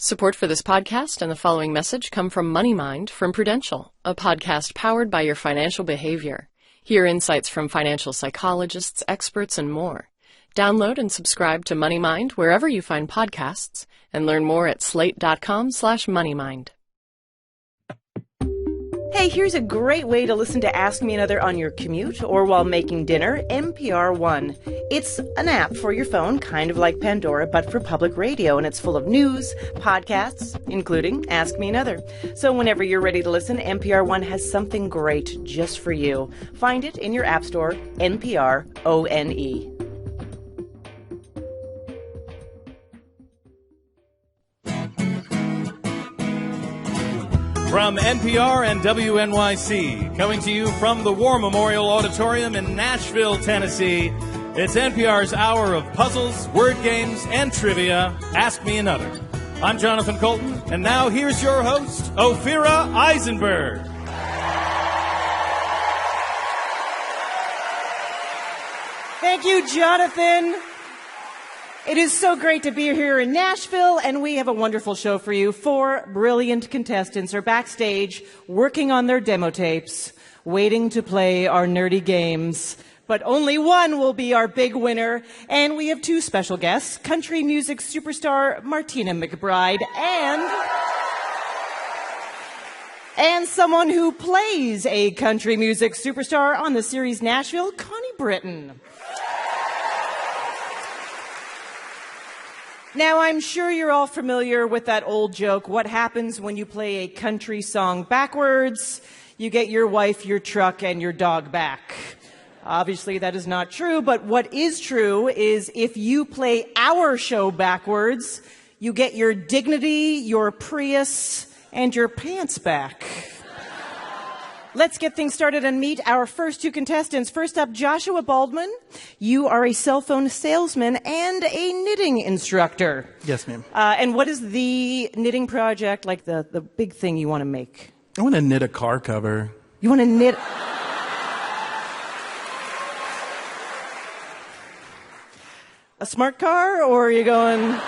Support for this podcast and the following message come from MoneyMind from Prudential, a podcast powered by your financial behavior. Hear insights from financial psychologists, experts, and more. Download and subscribe to MoneyMind wherever you find podcasts, and learn more at slate.com/moneymind. Hey, here's a great way to listen to Ask Me Another on your commute or while making dinner, NPR One. It's an app for your phone, kind of like Pandora, but for public radio, and it's full of news, podcasts, including Ask Me Another. So whenever you're ready to listen, NPR One has something great just for you. Find it in your app store, NPR ONE. From NPR and WNYC, coming to you from the War Memorial Auditorium in Nashville, Tennessee, it's NPR's hour of puzzles, word games, and trivia. Ask Me Another. I'm Jonathan Colton, and now here's your host, Ophira Eisenberg. Thank you, Jonathan. It is so great to be here in Nashville, and we have a wonderful show for you. 4 brilliant contestants are backstage working on their demo tapes, waiting to play our nerdy games. But only one will be our big winner, and we have 2 special guests, country music superstar Martina McBride and someone who plays a country music superstar on the series Nashville, Connie Britton. Now, I'm sure you're all familiar with that old joke, what happens when you play a country song backwards? You get your wife, your truck, and your dog back. Obviously, that is not true, but what is true is if you play our show backwards, you get your dignity, your Prius, and your pants back. Let's get things started and meet our first 2 contestants. First up, Joshua Baldwin. You are a cell phone salesman and a knitting instructor. Yes, ma'am. And what is the knitting project, like the big thing you want to make? I want to knit a car cover. You want to knit... a smart car, or are you going...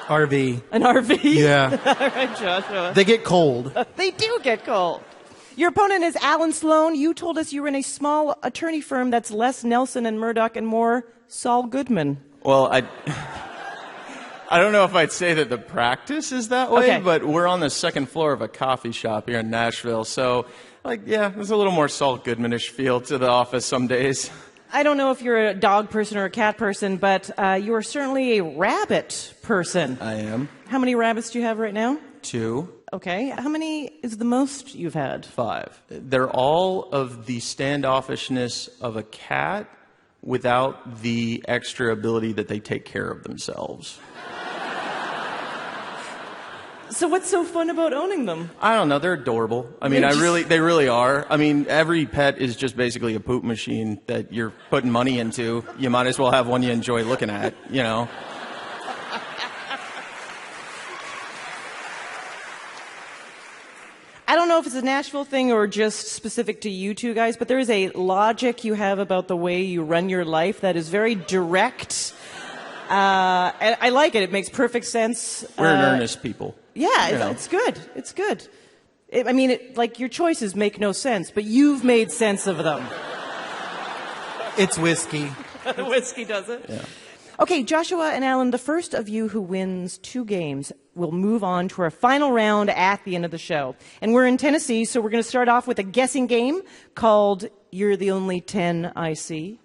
RV. An RV? Yeah. All right, Joshua. They get cold. They do get cold. Your opponent is Alan Sloan. You told us you were in a small attorney firm that's less Nelson and Murdoch and more Saul Goodman. Well, I don't know if I'd say that the practice is that way, okay. But we're on the second floor of a coffee shop here in Nashville, so, there's a little more Saul Goodman-ish feel to the office some days. I don't know if you're a dog person or a cat person, but you are certainly a rabbit person. I am. How many rabbits do you have right now? 2. Okay. How many is the most you've had? 5. They're all of the standoffishness of a cat without the extra ability that they take care of themselves. So what's so fun about owning them? I don't know. They're adorable. I mean, they really are. I mean, every pet is just basically a poop machine that you're putting money into. You might as well have one you enjoy looking at, you know. I don't know if it's a Nashville thing or just specific to you 2 guys, but there is a logic you have about the way you run your life that is very direct. And I like it. It makes perfect sense. We're in earnest people. Yeah, it's good. It's good. Your choices make no sense, but you've made sense of them. It's whiskey. Whiskey does it? Yeah. Okay, Joshua and Alan, the first of you who wins 2 games will move on to our final round at the end of the show. And we're in Tennessee, so we're going to start off with a guessing game called You're the Only 10 I See.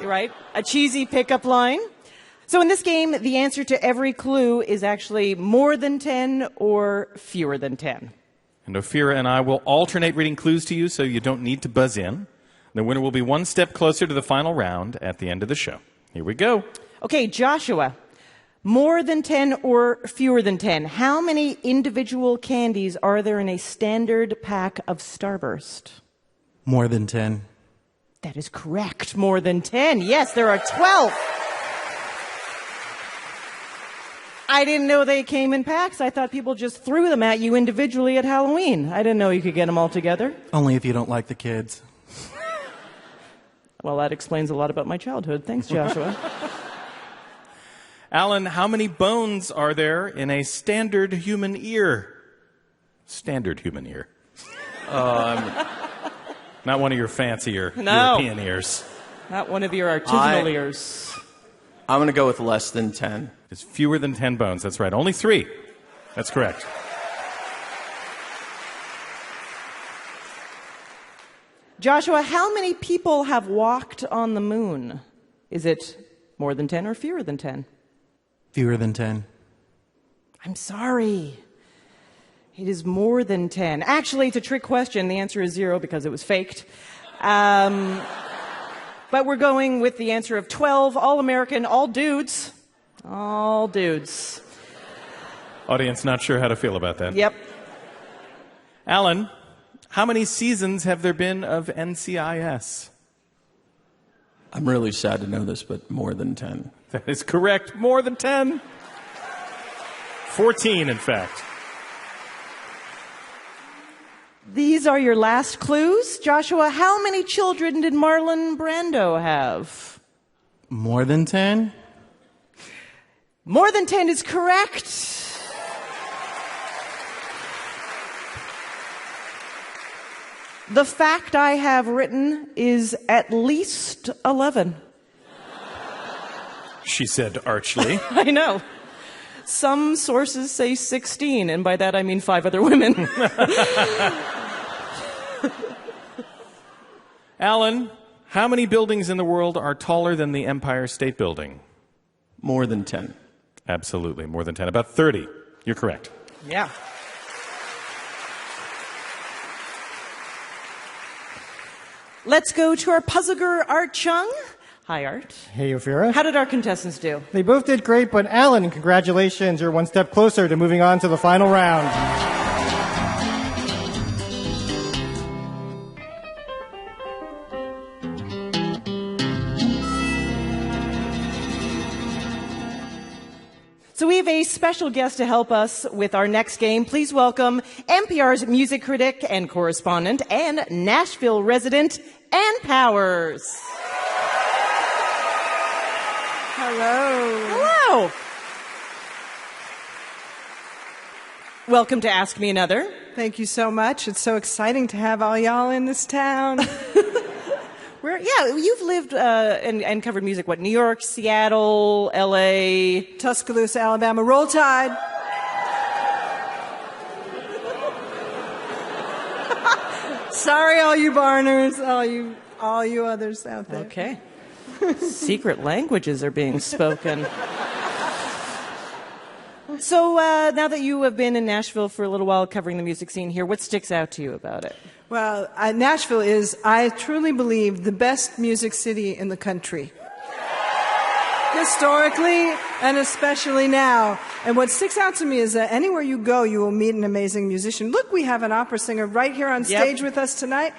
Right? A cheesy pickup line. So in this game, the answer to every clue is actually more than 10 or fewer than 10. And Ophira and I will alternate reading clues to you so you don't need to buzz in. The winner will be 1 step closer to the final round at the end of the show. Here we go. Okay, Joshua, more than 10 or fewer than 10. How many individual candies are there in a standard pack of Starburst? More than 10. That is correct. More than 10. Yes, there are 12. I didn't know they came in packs. I thought people just threw them at you individually at Halloween. I didn't know you could get them all together. Only if you don't like the kids. Well, that explains a lot about my childhood. Thanks, Joshua. Alan, how many bones are there in a standard human ear? Standard human ear. Not one of your fancier European ears. Not one of your artisanal ears. I'm going to go with less than 10. It's fewer than 10 bones. That's right. Only 3. That's correct. Joshua, how many people have walked on the moon? Is it more than 10 or fewer than 10? Fewer than 10. I'm sorry. It is more than 10. Actually, it's a trick question. The answer is 0 because it was faked. But we're going with the answer of 12, all American, all dudes. All dudes. Audience not sure how to feel about that. Yep. Alan, how many seasons have there been of NCIS? I'm really sad to know this, but more than 10. That is correct. More than 10. 14, in fact. These are your last clues. Joshua, how many children did Marlon Brando have? More than 10? More than 10 is correct. The fact I have written is at least 11. She said archly. I know. Some sources say 16, and by that I mean 5 other women. Alan, how many buildings in the world are taller than the Empire State Building? More than 10. Absolutely, more than 10. About 30. You're correct. Yeah. Let's go to our puzzler, Art Chung. Hi, Art. Hey, Ophira. How did our contestants do? They both did great, but Alan, congratulations. You're one step closer to moving on to the final round. So we have a special guest to help us with our next game. Please welcome NPR's music critic and correspondent and Nashville resident, Ann Powers. Hello. Hello. Welcome to Ask Me Another. Thank you so much. It's so exciting to have all y'all in this town. You've lived and covered music, New York, Seattle, L.A. Tuscaloosa, Alabama. Roll Tide. Sorry, all you Barners, all you others out there. Okay. Secret languages are being spoken. So now that you have been in Nashville for a little while covering the music scene here, what sticks out to you about it? Well, Nashville is, I truly believe, the best music city in the country. Historically, and especially now. And what sticks out to me is that anywhere you go, you will meet an amazing musician. Look, we have an opera singer right here on stage with us tonight.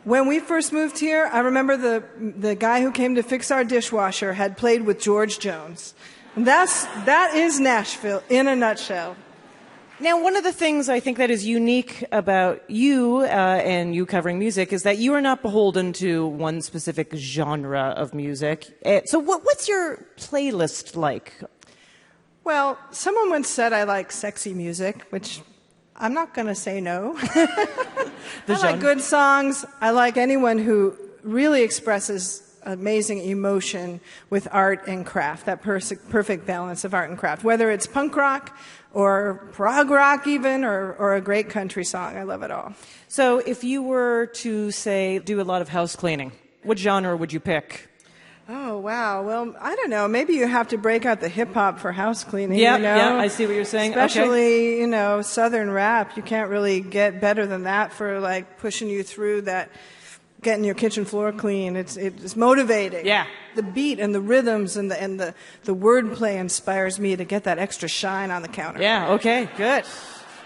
When we first moved here, I remember the guy who came to fix our dishwasher had played with George Jones. And that is Nashville in a nutshell. Now, one of the things I think that is unique about you and you covering music is that you are not beholden to one specific genre of music. So what's your playlist like? Well, someone once said I like sexy music, which I'm not going to say no. I like good songs. I like anyone who really expresses amazing emotion with art and craft, that perfect balance of art and craft, whether it's punk rock or prog rock even, or a great country song. I love it all. So if you were to, say, do a lot of house cleaning, what genre would you pick? Oh, wow. Well, I don't know. Maybe you have to break out the hip-hop for house cleaning. Yeah, you know? yeah, I see what you're saying. Especially, Southern rap. You can't really get better than that for, pushing you through that, getting your kitchen floor clean. It's motivating. Yeah. The beat and the rhythms and the wordplay inspires me to get that extra shine on the counter. Yeah, okay, good.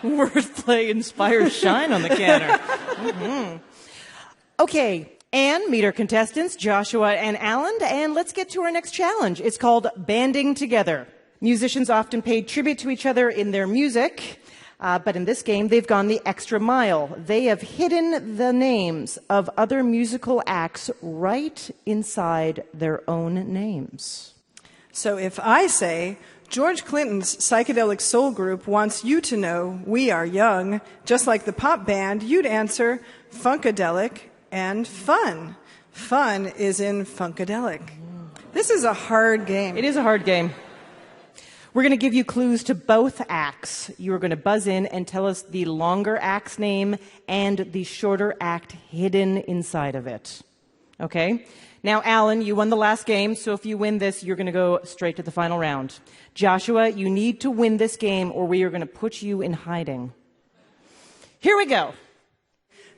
Wordplay inspires shine on the counter. Mm-hmm. Okay, Anne, meet our contestants, Joshua and Alan, and let's get to our next challenge. It's called Banding Together. Musicians often pay tribute to each other in their music. But in this game, they've gone the extra mile. They have hidden the names of other musical acts right inside their own names. So if I say, George Clinton's psychedelic soul group wants you to know we are young, just like the pop band, you'd answer funkadelic and fun. Fun is in funkadelic. This is a hard game. It is a hard game. We're going to give you clues to both acts. You are going to buzz in and tell us the longer act's name and the shorter act hidden inside of it. Okay? Now, Alan, you won the last game, so if you win this, you're going to go straight to the final round. Joshua, you need to win this game or we are going to put you in hiding. Here we go.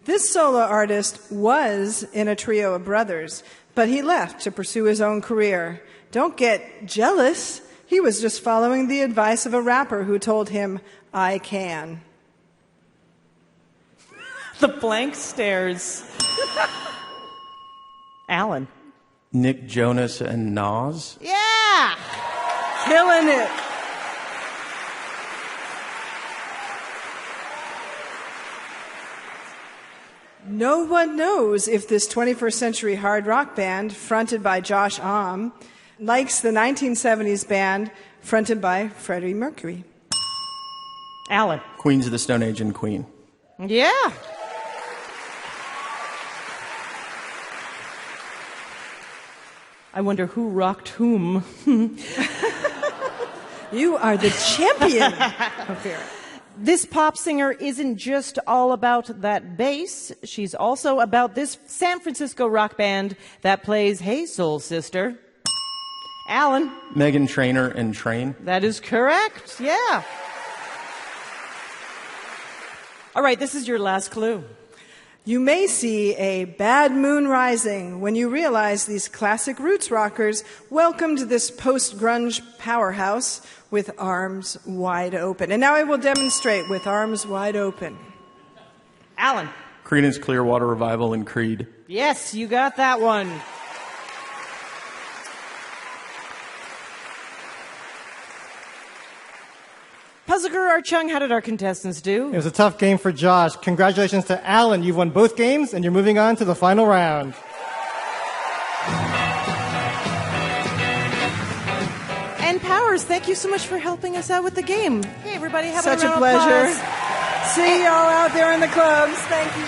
This solo artist was in a trio of brothers, but he left to pursue his own career. Don't get jealous. He was just following the advice of a rapper who told him, I can. The blank stares. Alan. Nick Jonas and Nas? Yeah! Killing it. No one knows if this 21st century hard rock band, fronted by Josh Homme, likes the 1970s band fronted by Freddie Mercury. Alan. Queens of the Stone Age and Queen. Yeah. I wonder who rocked whom. You are the champion. This pop singer isn't just all about that bass. She's also about this San Francisco rock band that plays Hey Soul Sister. Alan. Meghan Trainor and Train. That is correct. Yeah. All right, this is your last clue. You may see a bad moon rising when you realize these classic roots rockers welcomed this post-grunge powerhouse with arms wide open. And now I will demonstrate with arms wide open. Alan. Creedence Clearwater Revival and Creed. Yes, you got that one. Puzzle Guru Archung, how did our contestants do? It was a tough game for Josh. Congratulations to Alan. You've won both games, and you're moving on to the final round. And Powers, thank you so much for helping us out with the game. Hey, everybody, have Such a round a pleasure. of applause. See y'all out there in the clubs. Thank you.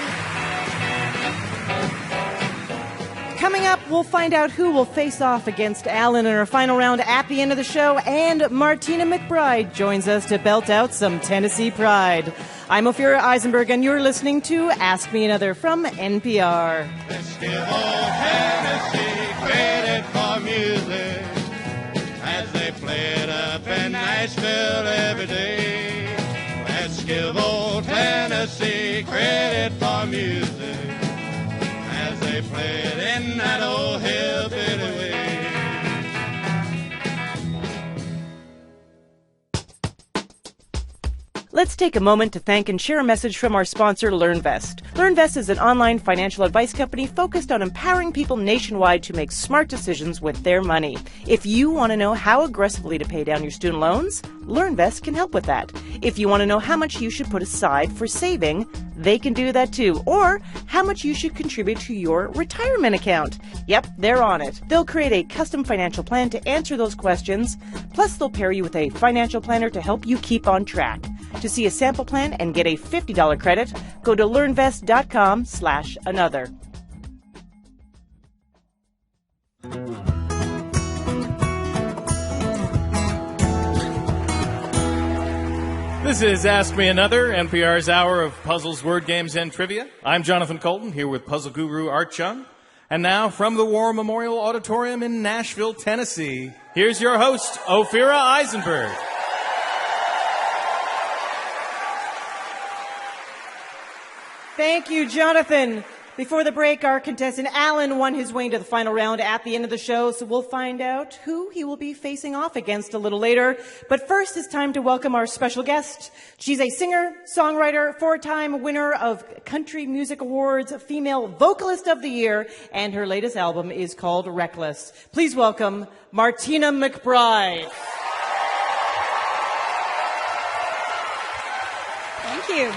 Coming up, we'll find out who will face off against Alan in our final round at the end of the show, and Martina McBride joins us to belt out some Tennessee pride. I'm Ophira Eisenberg, and you're listening to Ask Me Another from NPR. Let's give old Tennessee credit for music as they play it up in Nashville every day. Let's give old Tennessee credit for music as they play it in that old hillbilly way. Let's take a moment to thank and share a message from our sponsor, LearnVest. LearnVest is an online financial advice company focused on empowering people nationwide to make smart decisions with their money. If you want to know how aggressively to pay down your student loans, LearnVest can help with that. If you want to know how much you should put aside for saving, they can do that too. Or how much you should contribute to your retirement account. Yep, they're on it. They'll create a custom financial plan to answer those questions. Plus, they'll pair you with a financial planner to help you keep on track. To see a sample plan and get a $50 credit, go to learnvest.com/another. This is Ask Me Another, NPR's hour of puzzles, word games, and trivia. I'm Jonathan Colton, here with puzzle guru Art Chung. And now, from the War Memorial Auditorium in Nashville, Tennessee, here's your host, Ophira Eisenberg. Thank you, Jonathan. Before the break, our contestant Alan won his way into the final round at the end of the show, so we'll find out who he will be facing off against a little later. But first, it's time to welcome our special guest. She's a singer, songwriter, four-time winner of Country Music Awards, Female Vocalist of the Year, and her latest album is called Reckless. Please welcome Martina McBride. Thank you.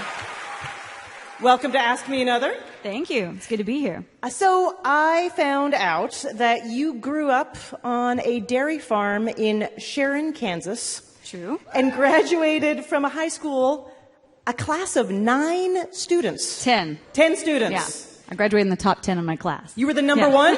Welcome to Ask Me Another. Thank you. It's good to be here. So I found out that you grew up on a dairy farm in Sharon, Kansas. True. And graduated from a high school, a class of 9 students. 10. 10 students. Yeah. I graduated in the top 10 of my class. You were the number one?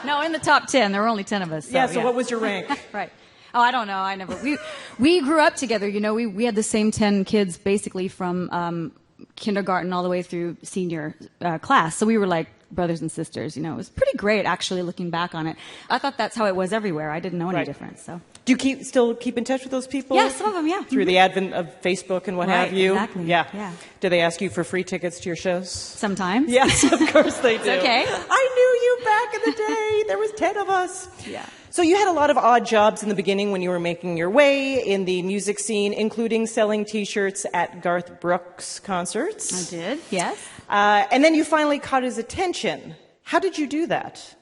No, in the top 10. There were only 10 of us. So what was your rank? Right. Oh, I don't know. We grew up together. You know, we had the same 10 kids basically from kindergarten all the way through senior class. So we were like brothers and sisters. You know, it was pretty great actually looking back on it. I thought that's how it was everywhere. I didn't know any difference. So. Do you still keep in touch with those people? Yeah, some of them, yeah. Through the advent of Facebook and what have you? Exactly. Yeah. Do they ask you for free tickets to your shows? Sometimes. Yes, of course they do. It's okay. I knew you back in the day. There was 10 of us. Yeah. So you had a lot of odd jobs in the beginning when you were making your way in the music scene, including selling T-shirts at Garth Brooks concerts. I did, yes. And then you finally caught his attention. How did you do that?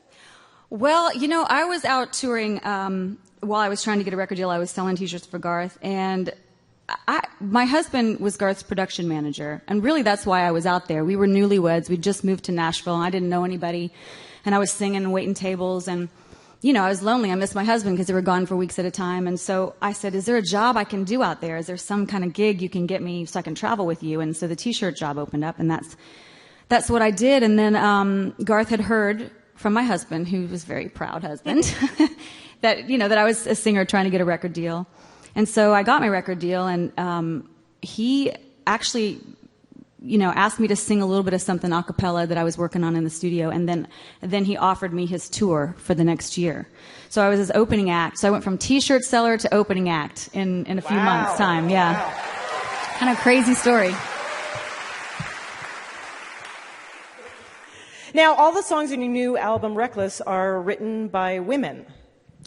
Well, you know, I was out touring while I was trying to get a record deal. I was selling T-shirts for Garth, and my husband was Garth's production manager, and really that's why I was out there. We were newlyweds. We'd just moved to Nashville, and I didn't know anybody, and I was singing and waiting tables, and you know, I was lonely. I missed my husband because they were gone for weeks at a time. And so I said, is there a job I can do out there? Is there some kind of gig you can get me so I can travel with you? And so the T-shirt job opened up, and that's what I did. And then Garth had heard from my husband, who was a very proud husband, that I was a singer trying to get a record deal. And so I got my record deal, and he actually asked me to sing a little bit of something a cappella that I was working on in the studio, and then he offered me his tour for the next year. So I was his opening act. So I went from T-shirt seller to opening act in a few months' time. Yeah. Wow. Kind of crazy story. Now, all the songs in your new album, Reckless, are written by women.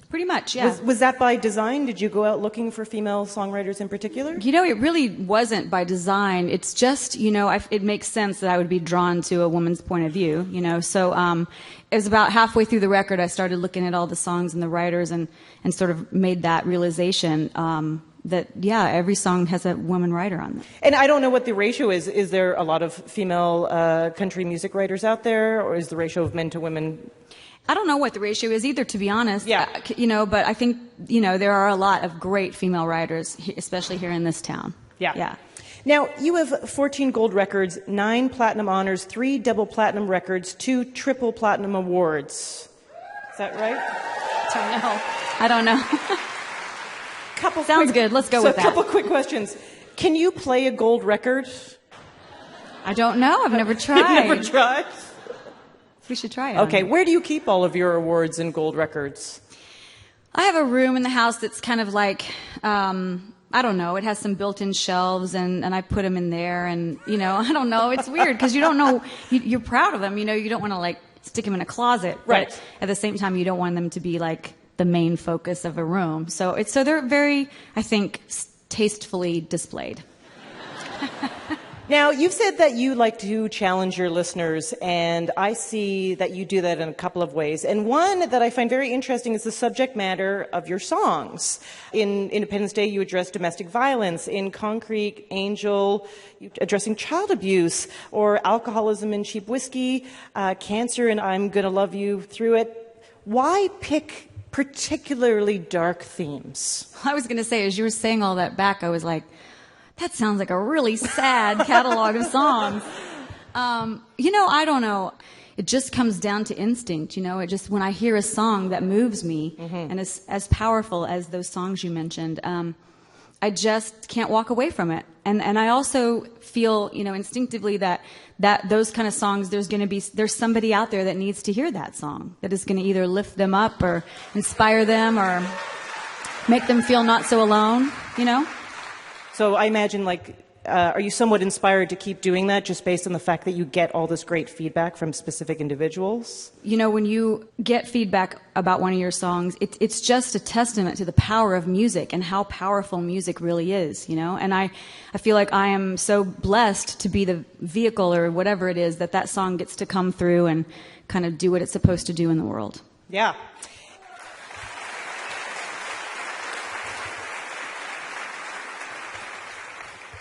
Pretty much, yeah. Was that by design? Did you go out looking for female songwriters in particular? You know, it really wasn't by design. It's just, it makes sense that I would be drawn to a woman's point of view, So it was about halfway through the record I started looking at all the songs and the writers and sort of made that realization that, every song has a woman writer on it. And I don't know what the ratio is. Is there a lot of female country music writers out there, or is the ratio of men to women? I don't know what the ratio is either, to be honest. Yeah. But I think, there are a lot of great female writers, especially here in this town. Yeah. Yeah. Now, you have 14 gold records, 9 platinum honors, 3 double platinum records, 2 triple platinum awards. Is that right? I don't know. Sounds good. Let's go with that. So a couple quick questions. Can you play a gold record? I don't know. I've never tried. You've never tried? We should try it. Okay, where do you keep all of your awards and gold records? I have a room in the house that's kind of like, I don't know, it has some built-in shelves, and I put them in there, and, I don't know, it's weird, because you don't know, you're proud of them, you don't want to, stick them in a closet. Right. But at the same time, you don't want them to be, the main focus of a room. So they're very, I think, tastefully displayed. Now, you've said that you like to challenge your listeners, and I see that you do that in a couple of ways. And one that I find very interesting is the subject matter of your songs. In Independence Day, you address domestic violence. In Concrete Angel, you're addressing child abuse, or alcoholism and cheap whiskey, cancer and I'm Gonna Love You Through It. Why pick particularly dark themes? I was going to say, as you were saying all that back, I was like, that sounds like a really sad catalog of songs. I don't know. It just comes down to instinct, It just, when I hear a song that moves me, and is as powerful as those songs you mentioned, I just can't walk away from it. And I also feel, instinctively that those kind of songs, there's somebody out there that needs to hear that song, that is going to either lift them up or inspire them or make them feel not so alone, So I imagine, are you somewhat inspired to keep doing that just based on the fact that you get all this great feedback from specific individuals? When you get feedback about one of your songs, it's just a testament to the power of music and how powerful music really is, And I feel like I am so blessed to be the vehicle or whatever it is that song gets to come through and kind of do what it's supposed to do in the world. Yeah.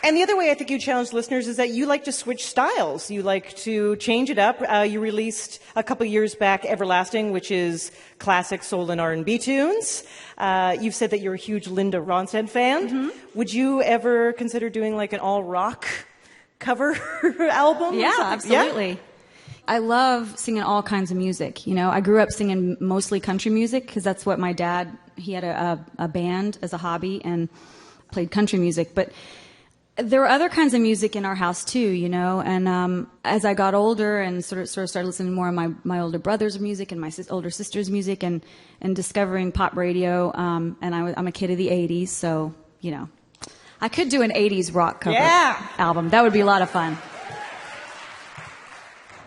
And the other way I think you challenge listeners is that you like to switch styles. You like to change it up. You released a couple years back Everlasting, which is classic soul and R&B tunes. You've said that you're a huge Linda Ronstadt fan. Mm-hmm. Would you ever consider doing like an all-rock cover album? Yeah, absolutely. Yeah? I love singing all kinds of music. You know, I grew up singing mostly country music because that's what my dad, he had a band as a hobby and played country music. But there were other kinds of music in our house too, you know, and as I got older and sort of started listening more to my older brother's music and my older sister's music and discovering pop radio, and I'm a kid of the 80s, so, you know, I could do an 80s rock cover album. That would be a lot of fun.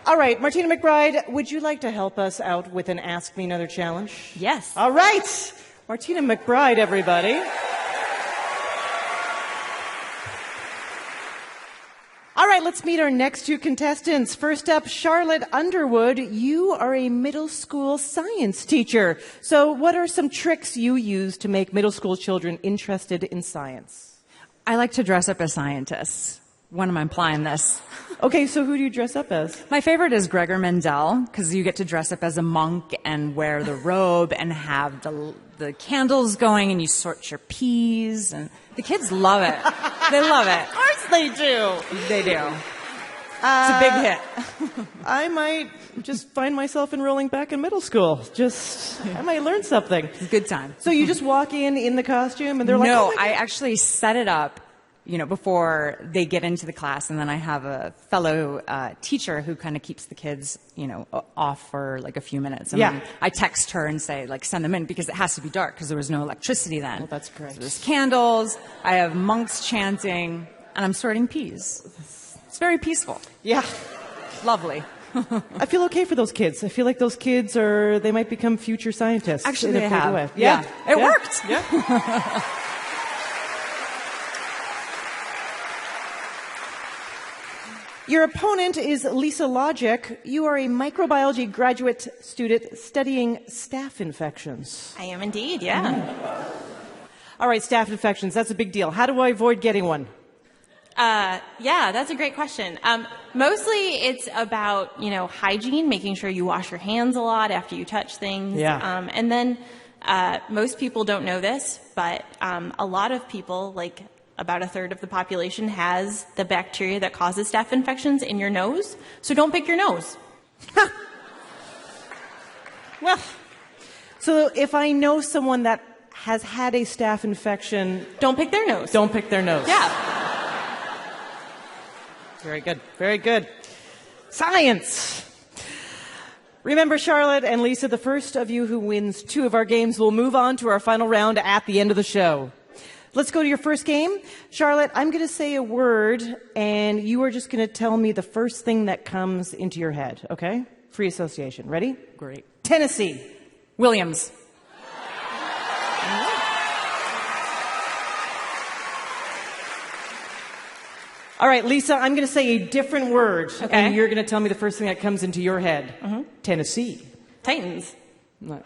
All right, Martina McBride, would you like to help us out with an Ask Me Another challenge? Yes. All right, Martina McBride, everybody. All right, let's meet our next two contestants. First up, Charlotte Underwood. You are a middle school science teacher. So what are some tricks you use to make middle school children interested in science? I like to dress up as scientists. When am I applying this? Okay, so who do you dress up as? My favorite is Gregor Mendel, because you get to dress up as a monk and wear the robe and have the candles going and you sort your peas. And the kids love it. They love it. Of course they do. They do. It's a big hit. I might just find myself enrolling back in middle school. I might learn something. It's a good time. So you just walk in the costume and they're like, no, I actually set it up, you know, before they get into the class, and then I have a fellow teacher who kind of keeps the kids, you know, off for like a few minutes. And then I text her and say, like, send them in because it has to be dark because there was no electricity then. Well, that's great. So there's candles, I have monks chanting, and I'm sorting peas. It's very peaceful. Yeah. Lovely. I feel okay for those kids. I feel like those kids they might become future scientists. Actually, they have. Way. Yeah. It worked. Yeah. Your opponent is Lisa Logic. You are a microbiology graduate student studying staph infections. I am indeed, yeah. All right, staph infections, that's a big deal. How do I avoid getting one? Yeah, that's a great question. Mostly it's about, you know, hygiene, making sure you wash your hands a lot after you touch things. Yeah. And then most people don't know this, but a lot of people, like about a third of the population, has the bacteria that causes staph infections in your nose. So don't pick your nose. Well, so if I know someone that has had a staph infection... Don't pick their nose. Don't pick their nose. Yeah. Very good. Very good. Science. Remember, Charlotte and Lisa, the first of you who wins 2 of our games will move on to our final round at the end of the show. Let's go to your first game. Charlotte, I'm going to say a word, and you are just going to tell me the first thing that comes into your head, okay? Free association. Ready? Great. Tennessee. Williams. All right, Lisa, I'm going to say a different word, okay, and you're going to tell me the first thing that comes into your head. Mm-hmm. Tennessee. Titans. No.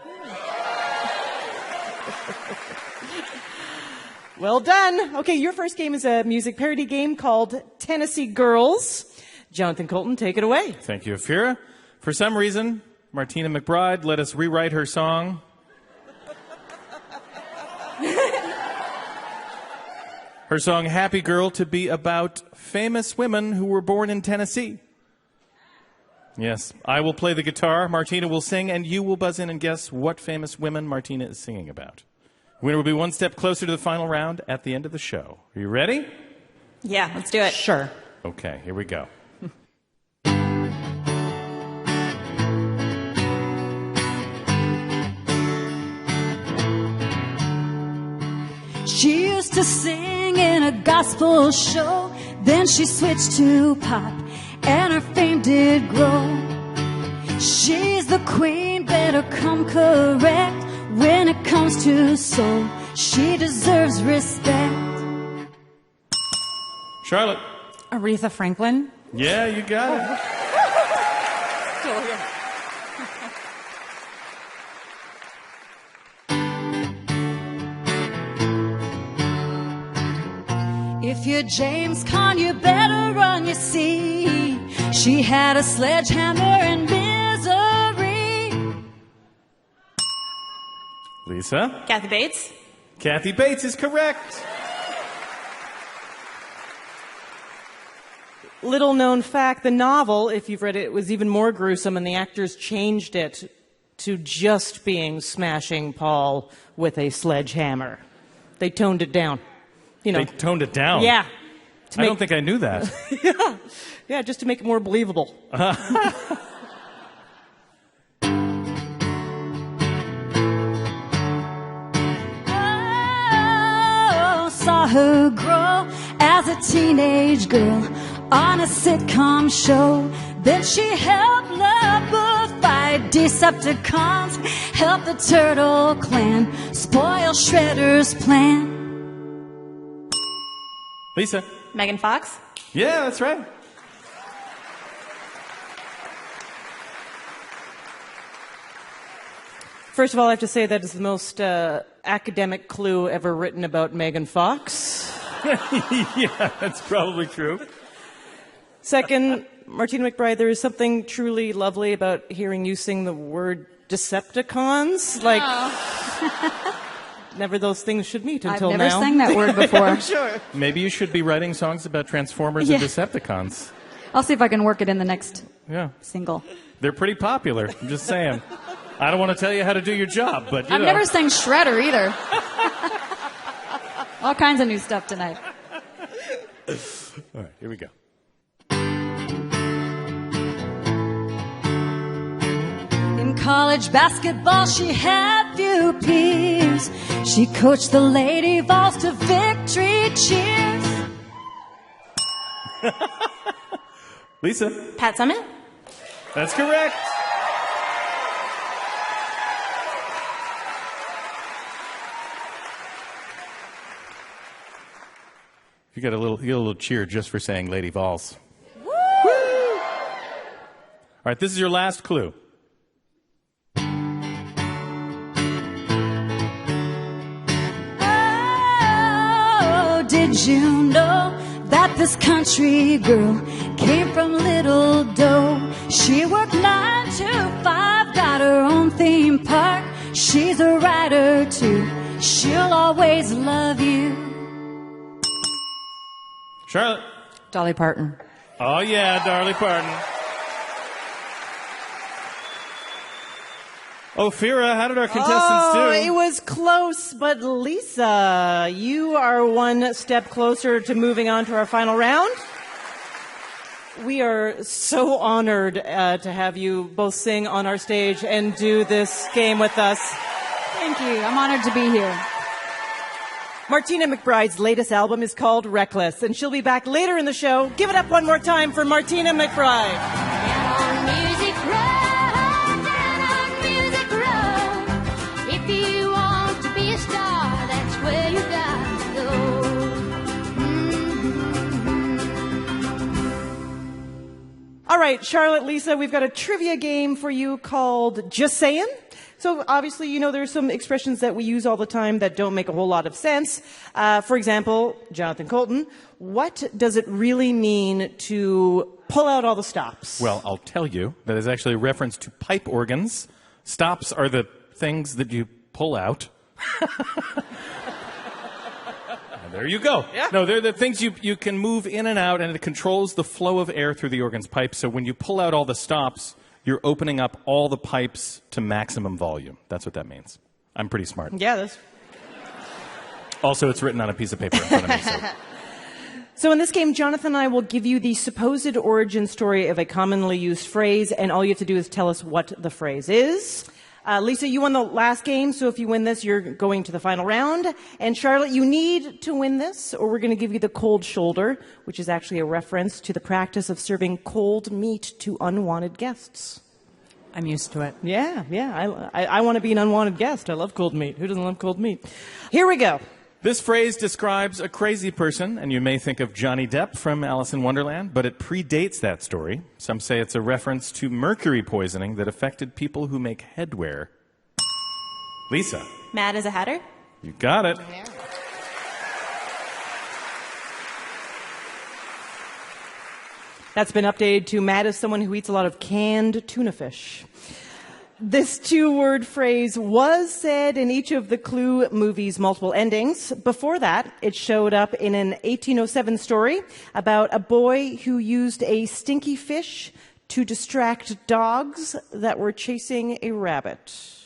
Well done. Okay, your first game is a music parody game called Tennessee Girls. Jonathan Colton, take it away. Thank you, Afira. For some reason, Martina McBride let us rewrite her song. Her song, Happy Girl, to be about famous women who were born in Tennessee. Yes, I will play the guitar, Martina will sing, and you will buzz in and guess what famous women Martina is singing about. Winner will be one step closer to the final round at the end of the show. Are you ready? Yeah, let's do it. Sure. Okay, here we go. She used to sing in a gospel show, then she switched to pop, and her fame did grow. She's the queen, better come correct. When it comes to soul, she deserves respect. Charlotte. Aretha Franklin. Yeah, you got it. If you're James Conn, you better run, you see. She had a sledgehammer and misery. Lisa? Kathy Bates. Kathy Bates is correct. Little known fact, the novel, if you've read it, was even more gruesome, and the actors changed it to just being smashing Paul with a sledgehammer. They toned it down. You know. They toned it down? Yeah. I don't think I knew that. Yeah, just to make it more believable. Saw her grow as a teenage girl on a sitcom show. Then she helped Love fight Decepticons, help the Turtle Clan spoil Shredder's plan. Lisa? Megan Fox. Yeah, that's right. First of all, I have to say that is the most academic clue ever written about Megan Fox. Yeah, that's probably true. Second, Martina McBride, there is something truly lovely about hearing you sing the word Decepticons. Like, never those things should meet until now. I've never sang that word before. Sure. Maybe you should be writing songs about Transformers and Decepticons. I'll see if I can work it in the next single. They're pretty popular. I'm just saying. I don't want to tell you how to do your job, but I've never sang Shredder either. All kinds of new stuff tonight. All right, here we go. In college basketball, she had few peers. She coached the Lady Vols to victory cheers. Lisa? Pat Summitt. That's correct. You get a little cheer just for saying Lady Vols. Woo! All right, this is your last clue. Oh, did you know that this country girl came from Little Doe? She worked 9 to 5, got her own theme park. She's a writer too. She'll always love you. Charlotte? Dolly Parton. Oh, yeah, Dolly Parton. Ophira, how did our contestants do? It was close, but Lisa, you are one step closer to moving on to our final round. We are so honored to have you both sing on our stage and do this game with us. Thank you. I'm honored to be here. Martina McBride's latest album is called Reckless, and she'll be back later in the show. Give it up one more time for Martina McBride. If you want to be a star, that's where you got to go. All right, Charlotte, Lisa, we've got a trivia game for you called Just Sayin'. So obviously, you know, there's some expressions that we use all the time that don't make a whole lot of sense. For example, Jonathan Colton, what does it really mean to pull out all the stops? Well, I'll tell you. That is actually a reference to pipe organs. Stops are the things that you pull out. There you go. Yeah. No, they're the things you can move in and out, and it controls the flow of air through the organ's pipes. So when you pull out all the stops, you're opening up all the pipes to maximum volume. That's what that means. I'm pretty smart. Yeah, that's... Also, it's written on a piece of paper in front of me. So in this game, Jonathan and I will give you the supposed origin story of a commonly used phrase, and all you have to do is tell us what the phrase is. Lisa, you won the last game, so if you win this, you're going to the final round. And Charlotte, you need to win this, or we're going to give you the cold shoulder, which is actually a reference to the practice of serving cold meat to unwanted guests. I'm used to it. Yeah. I want to be an unwanted guest. I love cold meat. Who doesn't love cold meat? Here we go. This phrase describes a crazy person, and you may think of Johnny Depp from Alice in Wonderland, but it predates that story. Some say it's a reference to mercury poisoning that affected people who make headwear. Lisa. Mad as a Hatter. You got it. That's been updated to Matt as someone who eats a lot of canned tuna fish. This two-word phrase was said in each of the Clue movies' multiple endings. Before that, it showed up in an 1807 story about a boy who used a stinky fish to distract dogs that were chasing a rabbit.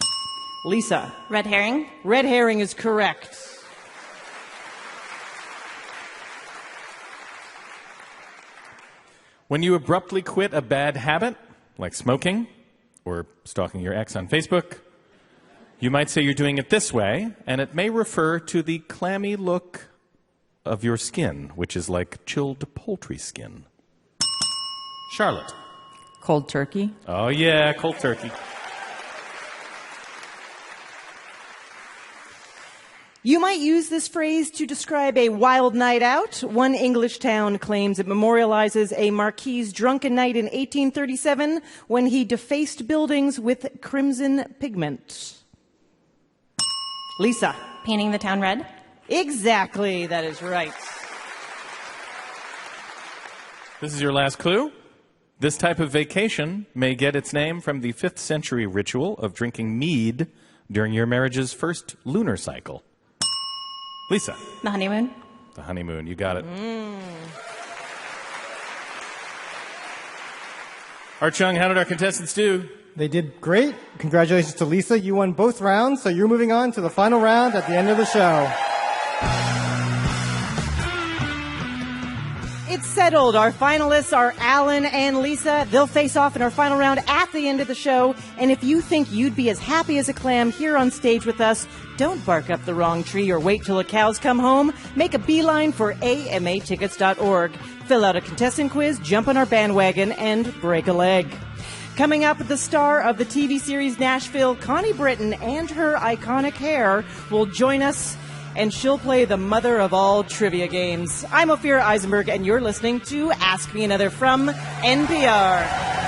Lisa. Red herring. Red herring is correct. When you abruptly quit a bad habit, like smoking or stalking your ex on Facebook, you might say you're doing it this way, and it may refer to the clammy look of your skin, which is like chilled poultry skin. Charlotte. Cold turkey. Oh, yeah, cold turkey. You might use this phrase to describe a wild night out. One English town claims it memorializes a Marquis's drunken night in 1837 when he defaced buildings with crimson pigment. Lisa. Painting the town red. Exactly, that is right. This is your last clue. This type of vacation may get its name from the 5th century ritual of drinking mead during your marriage's first lunar cycle. Lisa. The honeymoon. The honeymoon, you got it. Art Chung, how did our contestants do? They did great. Congratulations to Lisa. You won both rounds, so you're moving on to the final round at the end of the show. It's settled. Our finalists are Alan and Lisa. They'll face off in our final round at the end of the show. And if you think you'd be as happy as a clam here on stage with us, don't bark up the wrong tree or wait till the cows come home. Make a beeline for amatickets.org. Fill out a contestant quiz, jump on our bandwagon, and break a leg. Coming up, the star of the TV series Nashville, Connie Britton, and her iconic hair will join us, and she'll play the mother of all trivia games. I'm Ophira Eisenberg, and you're listening to Ask Me Another from NPR.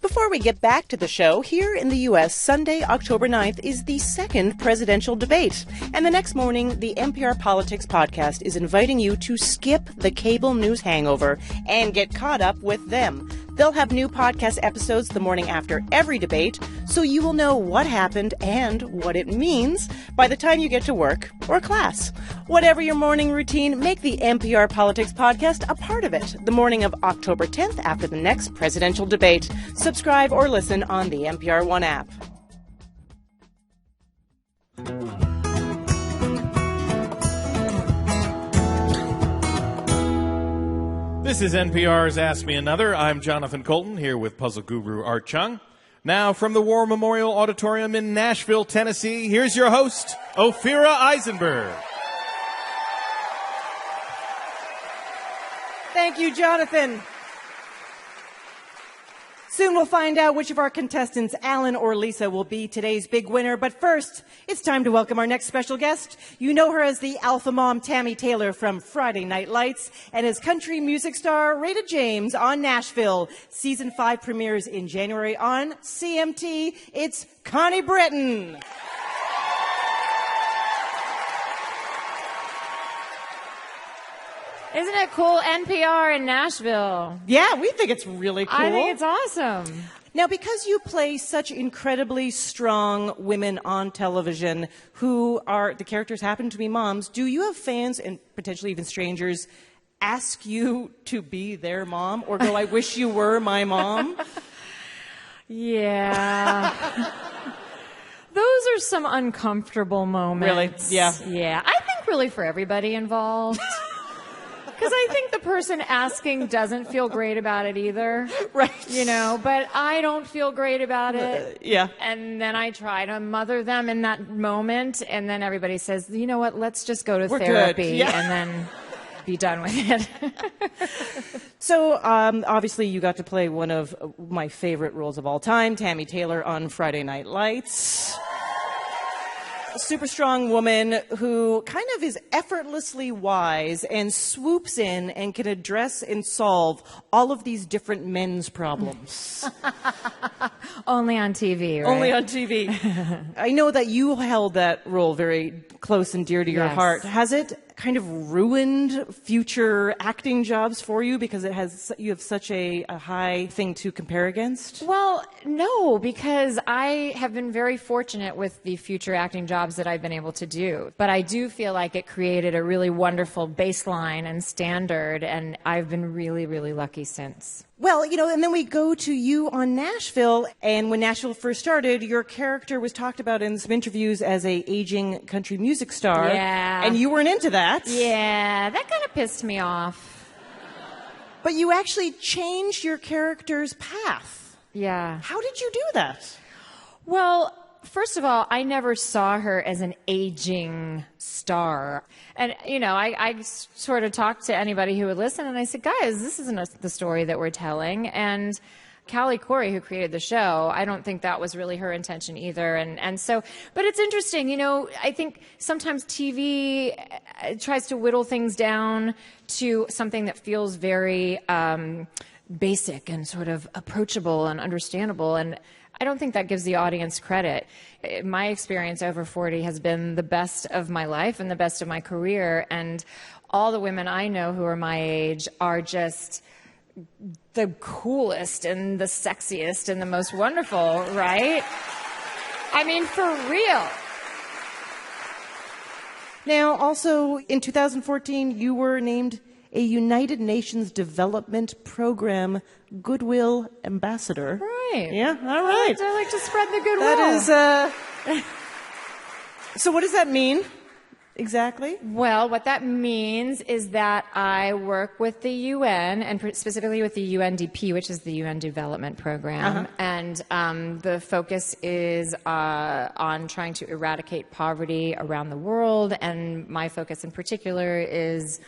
Before we get back to the show, here in the U.S., Sunday, October 9th, is the second presidential debate. And the next morning, the NPR Politics podcast is inviting you to skip the cable news hangover and get caught up with them. They'll have new podcast episodes the morning after every debate, so you will know what happened and what it means by the time you get to work or class. Whatever your morning routine, make the NPR Politics podcast a part of it the morning of October 10th after the next presidential debate. Subscribe or listen on the NPR One app. This is NPR's Ask Me Another. I'm Jonathan Colton here with puzzle guru Art Chung. Now, from the War Memorial Auditorium in Nashville, Tennessee, here's your host, Ophira Eisenberg. Thank you, Jonathan. Soon we'll find out which of our contestants, Alan or Lisa, will be today's big winner. But first, it's time to welcome our next special guest. You know her as the alpha mom Tammy Taylor from Friday Night Lights and as country music star Rita James on Nashville. Season 5 premieres in January on CMT. It's Connie Britton. Isn't it cool? NPR in Nashville. Yeah, we think it's really cool. I think it's awesome. Now, because you play such incredibly strong women on television who are, the characters happen to be moms, do you have fans and potentially even strangers ask you to be their mom or go, I wish you were my mom? Yeah. Those are some uncomfortable moments. Really? Yeah. Yeah. I think really for everybody involved. Because I think the person asking doesn't feel great about it either. Right. You know, but I don't feel great about it. Yeah. And then I try to mother them in that moment, and then everybody says, you know what, let's just go to therapy and then be done with it. So, obviously, you got to play one of my favorite roles of all time, Tammy Taylor on Friday Night Lights. super strong woman who kind of is effortlessly wise and swoops in and can address and solve all of these different men's problems. Only on TV, right? Only on TV. I know that you held that role very close and dear to your heart. Has it kind of ruined future acting jobs for you because you have such a high thing to compare against? Well, no, because I have been very fortunate with the future acting jobs that I've been able to do. But I do feel like it created a really wonderful baseline and standard, and I've been really, really lucky since. Well, and then we go to you on Nashville, and when Nashville first started, your character was talked about in some interviews as a aging country music star. Yeah. And you weren't into that. Yeah, that kind of pissed me off. But you actually changed your character's path. Yeah. How did you do that? Well, first of all, I never saw her as an aging star. And, I sort of talked to anybody who would listen, and I said, guys, this isn't the story that we're telling. And Callie Corey, who created the show, I don't think that was really her intention either. And so, but it's interesting, I think sometimes TV tries to whittle things down to something that feels very basic and sort of approachable and understandable. And I don't think that gives the audience credit. My experience over 40 has been the best of my life and the best of my career. And all the women I know who are my age are just the coolest and the sexiest and the most wonderful, right? I mean, for real. Now, also, in 2014, you were named a United Nations Development Program Goodwill Ambassador. Right. Yeah, all right. I like to spread the goodwill. That is, So what does that mean? Exactly? Well, what that means is that I work with the UN, and specifically with the UNDP, which is the UN Development Program. And the focus is on trying to eradicate poverty around the world. And my focus in particular is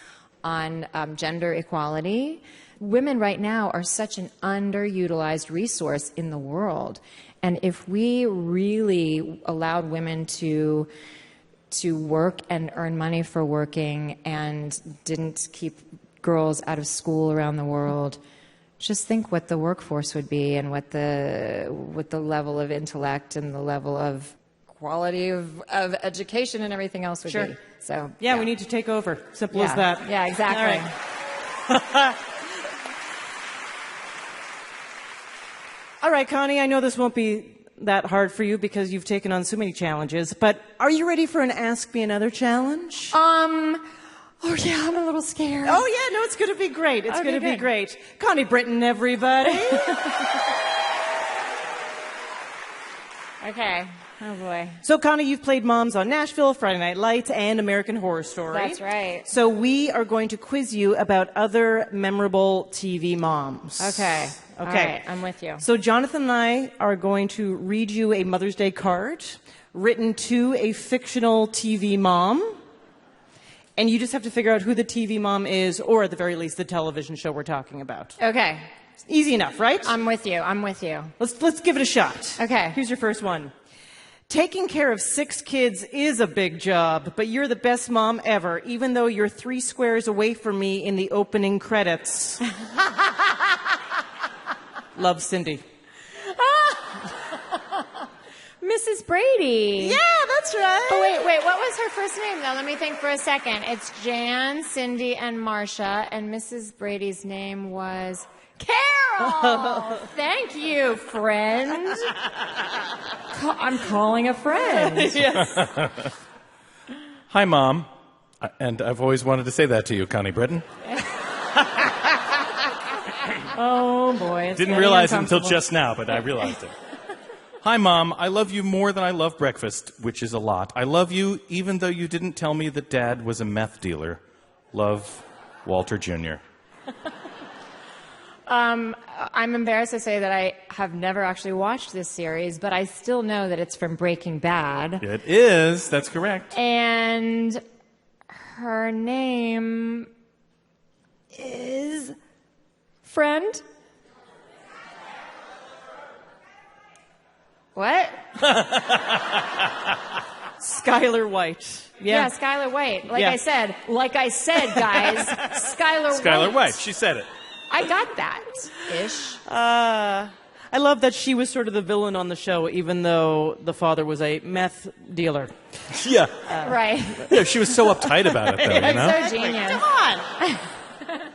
on gender equality. Women right now are such an underutilized resource in the world. And if we really allowed women to work and earn money for working and didn't keep girls out of school around the world, just think what the workforce would be and what the level of intellect and the level of quality of education and everything else would be. So yeah, we need to take over. Simple as that. Yeah, exactly. All right. All right, Connie, I know this won't be that hard for you because you've taken on so many challenges, but are you ready for an Ask Me Another challenge? Oh yeah, I'm a little scared. Oh yeah, no, it's going to be great. It's going to be great. Connie Britton, everybody. Okay. Oh boy. So Connie, you've played moms on Nashville, Friday Night Lights, and American Horror Story. That's right. So we are going to quiz you about other memorable TV moms. Okay. All right, I'm with you. So Jonathan and I are going to read you a Mother's Day card written to a fictional TV mom. And you just have to figure out who the TV mom is, or at the very least, the television show we're talking about. Okay. Easy enough, right? I'm with you. Let's give it a shot. Okay. Here's your first one. Taking care of 6 kids is a big job, but you're the best mom ever, even though you're 3 squares away from me in the opening credits. Love, Cindy. Mrs. Brady. Yeah, that's right. Oh, wait. What was her first name, though? Let me think for a second. It's Jan, Cindy, and Marcia, and Mrs. Brady's name was Carol. Thank you, friend. I'm calling a friend. Yes. Hi, Mom. And I've always wanted to say that to you, Connie Britton. Oh, boy. Didn't realize it until just now, but I realized it. Hi, Mom. I love you more than I love breakfast, which is a lot. I love you even though you didn't tell me that Dad was a meth dealer. Love, Walter Jr. I'm embarrassed to say that I have never actually watched this series, but I still know that it's from Breaking Bad. It is. That's correct. And her name is Friend. What? Skylar White. Yeah, Skylar White. Like I said, guys, Skylar White. She said it. I got that ish. I love that she was sort of the villain on the show, even though the father was a meth dealer. Yeah. Right. Yeah, she was so uptight about it, though, you know? So genius. Come on.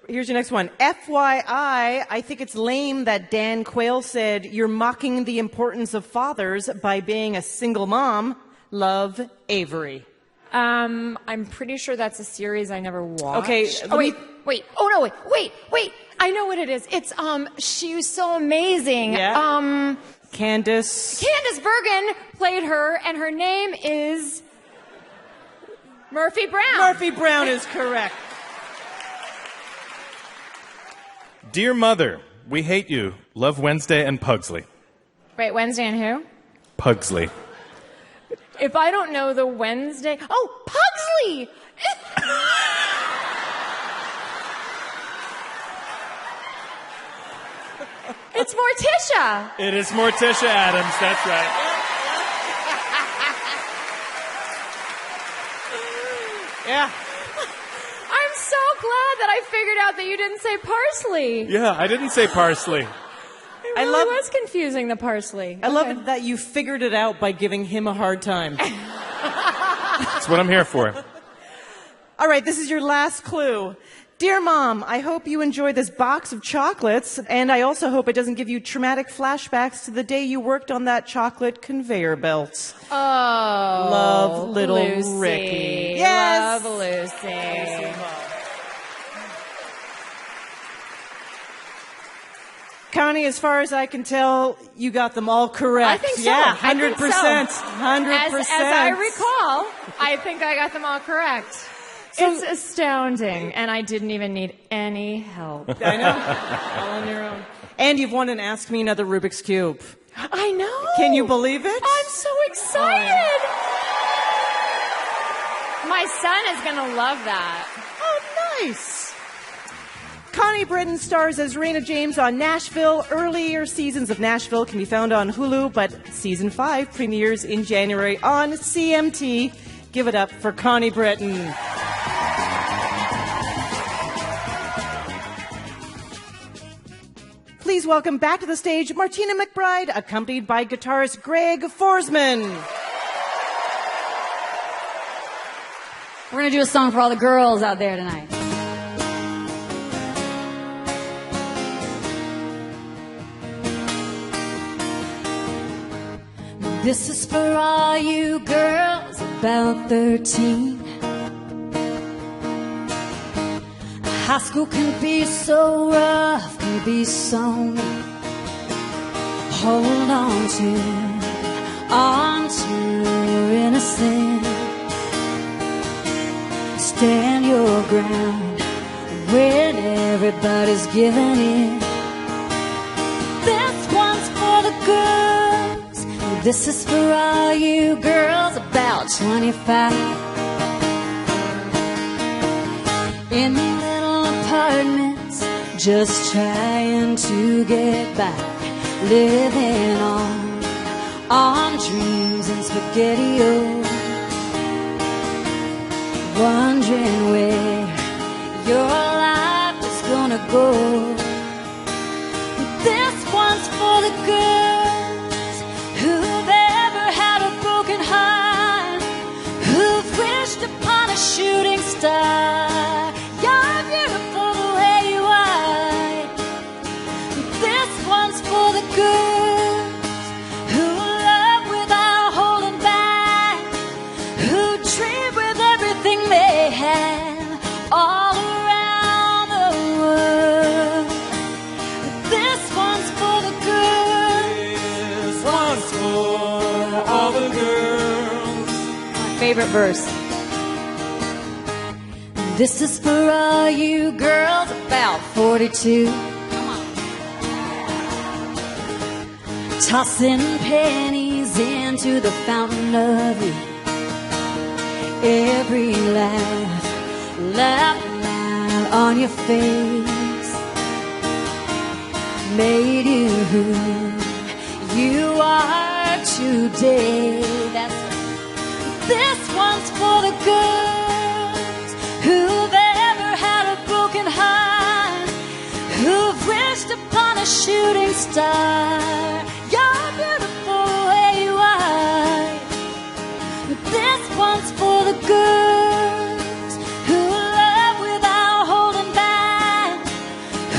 Here's your next one. FYI, I think it's lame that Dan Quayle said, "You're mocking the importance of fathers by being a single mom. Love, Avery." I'm pretty sure that's a series I never watched. Okay. Wait. Oh, no, wait. I know what it is. It's, she was so amazing. Yeah. Candace Bergen played her, and her name is Murphy Brown. Murphy Brown is correct. Dear Mother, we hate you. Love Wednesday and Pugsley. Wait, Wednesday and who? Pugsley. If I don't know the Wednesday... Oh, Pugsley! It's Morticia. It is Morticia Adams, that's right. Yeah. I'm so glad that I figured out that you didn't say parsley. Yeah, I didn't say parsley. It really was confusing, the parsley. I love it that you figured it out by giving him a hard time. That's what I'm here for. All right, this is your last clue. Dear Mom, I hope you enjoy this box of chocolates, and I also hope it doesn't give you traumatic flashbacks to the day you worked on that chocolate conveyor belt. Oh. Love, little Lucy. Ricky. Yes! Love, Lucy. Connie, as far as I can tell, you got them all correct. I think so. Yeah, 100%. I think so. 100%. As I recall, I think I got them all correct. It's astounding, and I didn't even need any help. I know. All on your own. And you've won an Ask Me Another Rubik's Cube. I know. Can you believe it? I'm so excited. My son is going to love that. Oh, nice. Connie Britton stars as Raina James on Nashville. Earlier seasons of Nashville can be found on Hulu, but season 5 premieres in January on CMT. Give it up for Connie Britton. Please welcome back to the stage Martina McBride, accompanied by guitarist Greg Forsman. We're going to do a song for all the girls out there tonight. This is for all you girls about 13. High school can be so rough, can be so mean. Hold on to your innocence. Stand your ground when everybody's giving in. This one's for the girls. This is for all you girls about 25. In little apartments, just trying to get by, living on dreams and SpaghettiOs, wondering where your life is gonna go. This one's for the girls who've ever had a broken heart, who've wished upon a shooting star. You're beautiful the way you are. This one's for the girls who love without holding back, who dream with everything they have all around the world. This one's for the girls. This one's for all the girls. My favorite verse. This is for all you girls about 42. Come on. Tossing pennies into the fountain of youth. Every laugh out on your face made you who you are today. That's right. This one's for the girls who've ever had a broken heart, who've wished upon a shooting star. You're beautiful where you are. This one's for the girls who love without holding back,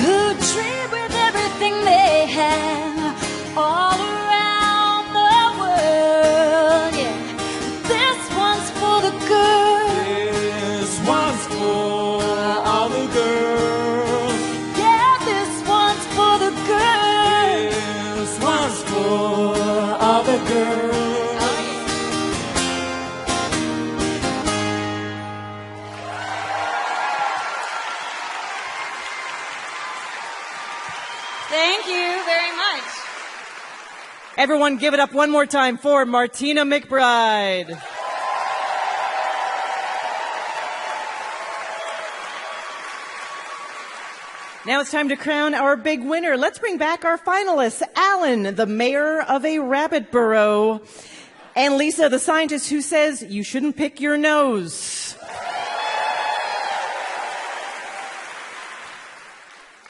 who dream with everything they have, all around the world. Yeah, this one's for the girls. This one's for all the girls. Yeah, this one's for the girls. This one's for all the girls. Thank you very much. Everyone give it up one more time for Martina McBride. Now it's time to crown our big winner. Let's bring back our finalists. Alan, the mayor of a rabbit burrow. And Lisa, the scientist who says you shouldn't pick your nose.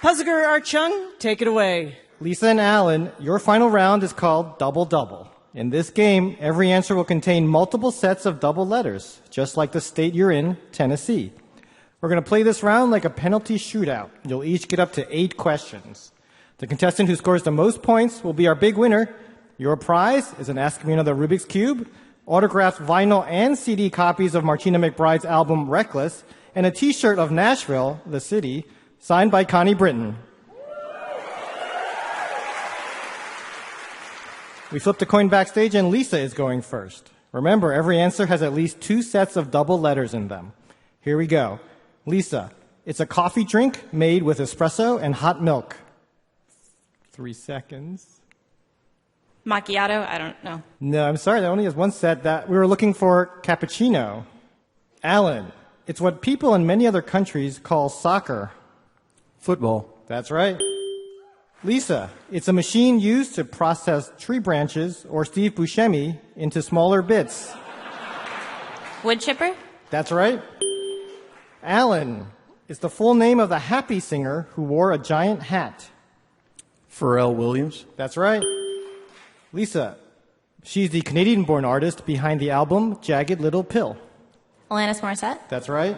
Puziger Archung, take it away. Lisa and Alan, your final round is called Double Double. In this game, every answer will contain multiple sets of double letters, just like the state you're in, Tennessee. We're going to play this round like a penalty shootout. You'll each get up to 8 questions. The contestant who scores the most points will be our big winner. Your prize is an Ask Me Another Rubik's Cube, autographed vinyl and CD copies of Martina McBride's album Reckless, and a t-shirt of Nashville, the city, signed by Connie Britton. We flipped a coin backstage and Lisa is going first. Remember, every answer has at least 2 sets of double letters in them. Here we go. Lisa, it's a coffee drink made with espresso and hot milk. 3 seconds. Macchiato? I don't know. No, I'm sorry, that only has 1 set. That we were looking for cappuccino. Alan, it's what people in many other countries call soccer. Football. That's right. Lisa, it's a machine used to process tree branches or Steve Buscemi into smaller bits. Wood chipper? That's right. Alan, it's the full name of the happy singer who wore a giant hat. Pharrell Williams. That's right. Lisa, she's the Canadian-born artist behind the album Jagged Little Pill. Alanis Morissette? That's right.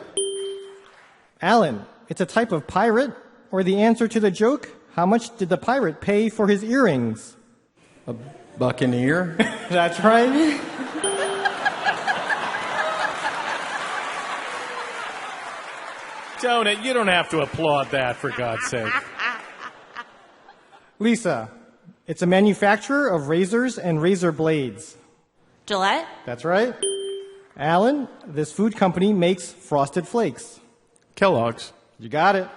Alan, it's a type of pirate, or the answer to the joke, how much did the pirate pay for his earrings? A buccaneer. That's right. You don't have to applaud that, for God's sake. Lisa, it's a manufacturer of razors and razor blades. Gillette? That's right. Alan, this food company makes Frosted Flakes. Kellogg's. You got it.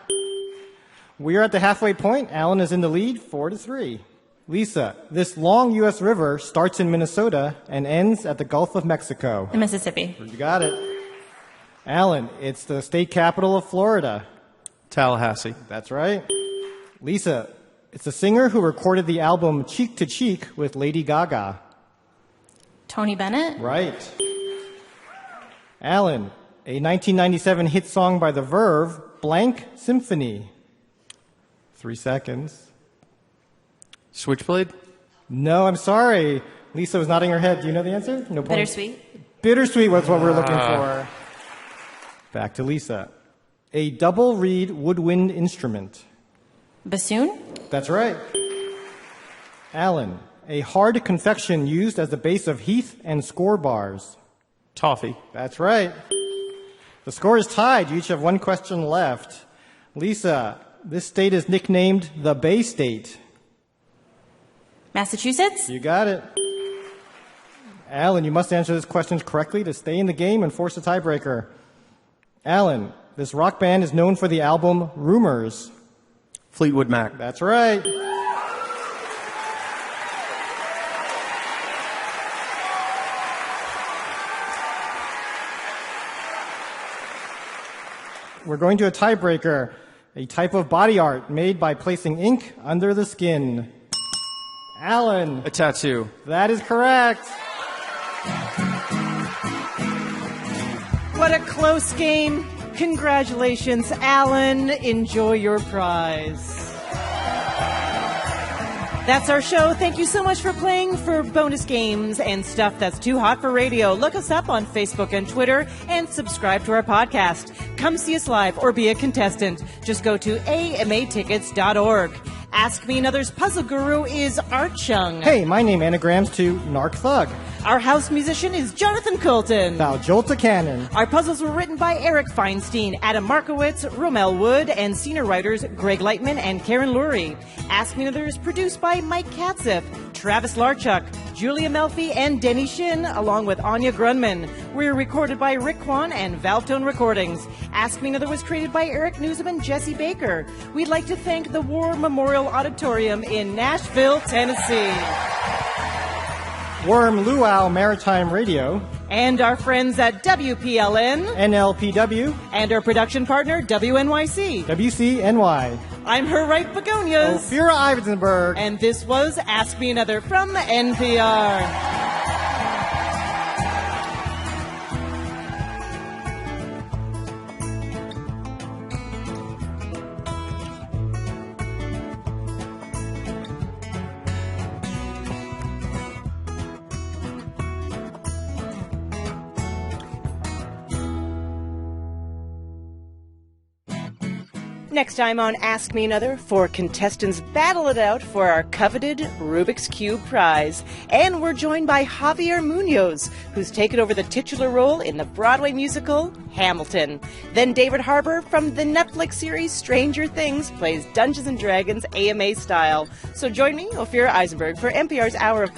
We are at the halfway point. Alan is in the lead, 4-3. Lisa, this long U.S. river starts in Minnesota and ends at the Gulf of Mexico. The Mississippi. You got it. Alan, it's the state capital of Florida. Tallahassee. That's right. Lisa, it's the singer who recorded the album Cheek to Cheek with Lady Gaga. Tony Bennett? Right. Alan, a 1997 hit song by The Verve, Blank Symphony. 3 seconds. Switchblade? No, I'm sorry. Lisa was nodding her head. Do you know the answer? No point. Bittersweet? Bittersweet was what we're looking for. Back to Lisa. A double reed woodwind instrument. Bassoon? That's right. Alan, a hard confection used as the base of Heath and score bars. Toffee. That's right. The score is tied. You each have 1 question left. Lisa, this state is nicknamed the Bay State. Massachusetts? You got it. Alan, you must answer these questions correctly to stay in the game and force a tiebreaker. Alan, this rock band is known for the album Rumors. Fleetwood Mac. That's right. We're going to a tiebreaker, a type of body art made by placing ink under the skin. Alan. A tattoo. That is correct. What a close game. Congratulations, Alan. Enjoy your prize. That's our show. Thank you so much for playing. For bonus games and stuff that's too hot for radio, look us up on Facebook and Twitter and subscribe to our podcast. Come see us live or be a contestant. Just go to amatickets.org. Ask Me Another's puzzle guru is Art Chung. Hey, my name anagrams to Narc Thug. Our house musician is Jonathan Colton. Thou Jolta Cannon. Our puzzles were written by Eric Feinstein, Adam Markowitz, Romel Wood, and senior writers Greg Lightman and Karen Lurie. Ask Me Another is produced by Mike Katziff, Travis Larchuk, Julia Melfi, and Denny Shin, along with Anya Grunman. We're recorded by Rick Kwan and Valtone Recordings. Ask Me Another was created by Eric Newsom and Jesse Baker. We'd like to thank the War Memorial Auditorium in Nashville, Tennessee. Worm Luau Maritime Radio. And our friends at WPLN. NLPW. And our production partner, WNYC. WCNY. I'm her right begonias. Ophira Iversenberg. And this was Ask Me Another from NPR. Next time on Ask Me Another, 4 contestants battle it out for our coveted Rubik's Cube prize. And we're joined by Javier Munoz, who's taken over the titular role in the Broadway musical Hamilton. Then David Harbour from the Netflix series Stranger Things plays Dungeons & Dragons AMA style. So join me, Ophira Eisenberg, for NPR's Hour of